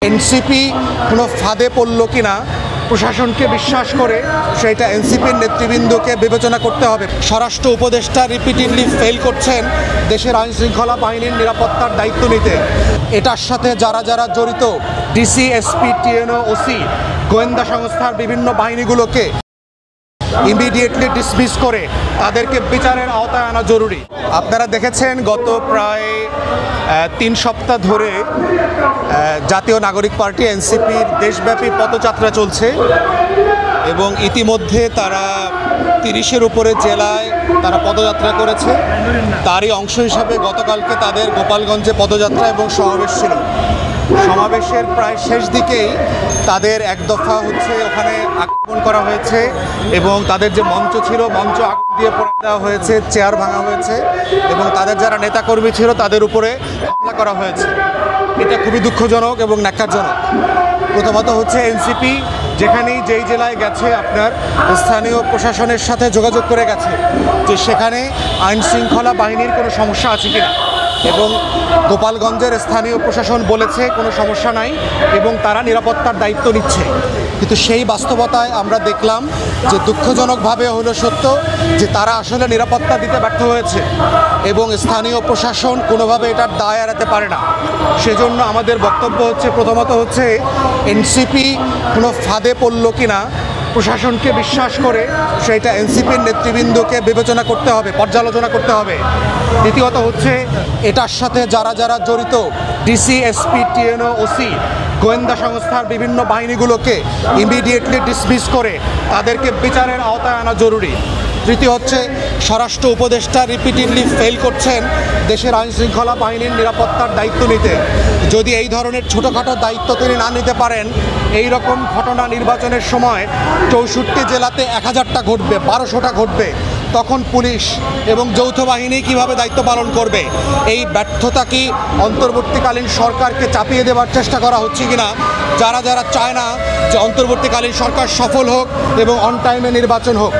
NCP কোনো ফাঁদে পড়ল কিনা প্রশাসনকে বিশ্বাস করে সেইটা এনসিপির নেতৃবৃন্দকে বিবেচনা করতে হবে। স্বরাষ্ট্র উপদেষ্টা রিপিটেডলি ফেল করছেন দেশের আইনশৃঙ্খলা বাহিনীর নিরাপত্তার দায়িত্ব নিতে। এটার সাথে যারা যারা জড়িত ডিসি, এসপি, টিএনও, ওসি, গোয়েন্দা সংস্থার বিভিন্ন বাহিনীগুলোকে ইমিডিয়েটলি ডিসমিস করে তাদেরকে বিচারের আওতায় আনা জরুরি। আপনারা দেখেছেন গত প্রায় 3 সপ্তাহ ধরে জাতীয় নাগরিক পার্টি এনসিপির দেশব্যাপী পদযাত্রা চলছে এবং ইতিমধ্যে তারা 30-এর উপরে জেলায় তারা পদযাত্রা করেছে। তারই অংশ হিসাবে গতকালকে তাদের গোপালগঞ্জে পদযাত্রা এবং সমাবেশ ছিল। সমাবেশের প্রায় শেষ দিকেই তাদের এক দফা ওখানে আক্রমণ করা হয়েছে এবং তাদের যে মঞ্চ ছিল মঞ্চ আগুন দিয়ে পড়ে দেওয়া হয়েছে, চেয়ার ভাঙা হয়েছে এবং তাদের যারা নেতাকর্মী ছিল তাদের উপরে হামলা করা হয়েছে। এটা খুবই দুঃখজনক এবং ন্যাক্কারজনক। প্রথমত এনসিপি যেখানেই যেই জেলায় গেছে আপনার স্থানীয় প্রশাসনের সাথে যোগাযোগ করে গেছে যে সেখানে আইন শৃঙ্খলা বাহিনীর কোনো সমস্যা আছে কিনা, এবং গোপালগঞ্জের স্থানীয় প্রশাসন বলেছে কোনো সমস্যা নাই এবং তারা নিরাপত্তার দায়িত্ব নিচ্ছে। কিন্তু সেই বাস্তবতায় আমরা দেখলাম যে দুঃখজনকভাবে হলো সত্য যে তারা আসলে নিরাপত্তা দিতে ব্যর্থ হয়েছে এবং স্থানীয় প্রশাসন কোনোভাবে এটার দায় এড়াতে পারে না। সেজন্য আমাদের বক্তব্য প্রথমত এনসিপি কোনো ফাঁদে পড়ল কিনা প্রশাসনকে বিশ্বাস করে সেইটা এনসিপির নেতৃবৃন্দকে বিবেচনা করতে হবে, পর্যালোচনা করতে হবে। দ্বিতীয়ত এটার সাথে যারা যারা জড়িত ডিসি, এসপি, টিএনও, ওসি, গোয়েন্দা সংস্থার বিভিন্ন বাহিনীগুলোকে ইমিডিয়েটলি ডিসমিস করে তাদেরকে বিচারের আওতায় আনা জরুরি। তৃতীয় স্বরাষ্ট্র উপদেষ্টা রিপিটেডলি ফেল করছেন দেশের আইনশৃঙ্খলা বাহিনীর নিরাপত্তার দায়িত্ব নিতে। যদি এই ধরনের ছোটোখাটো দায়িত্ব তিনি না নিতে পারেন, এই রকম ঘটনা নির্বাচনের সময় 64 জেলাতে 1000টা ঘটবে, 1200টা ঘটবে, তখন পুলিশ এবং যৌথ বাহিনী কীভাবে দায়িত্ব পালন করবে? এই ব্যর্থতা কি অন্তর্বর্তীকালীন সরকারকে চাপিয়ে দেওয়ার চেষ্টা করা হচ্ছে কিনা? যারা যারা চায় না যে অন্তর্বর্তীকালীন সরকার সফল হোক এবং অন টাইমে নির্বাচন হোক।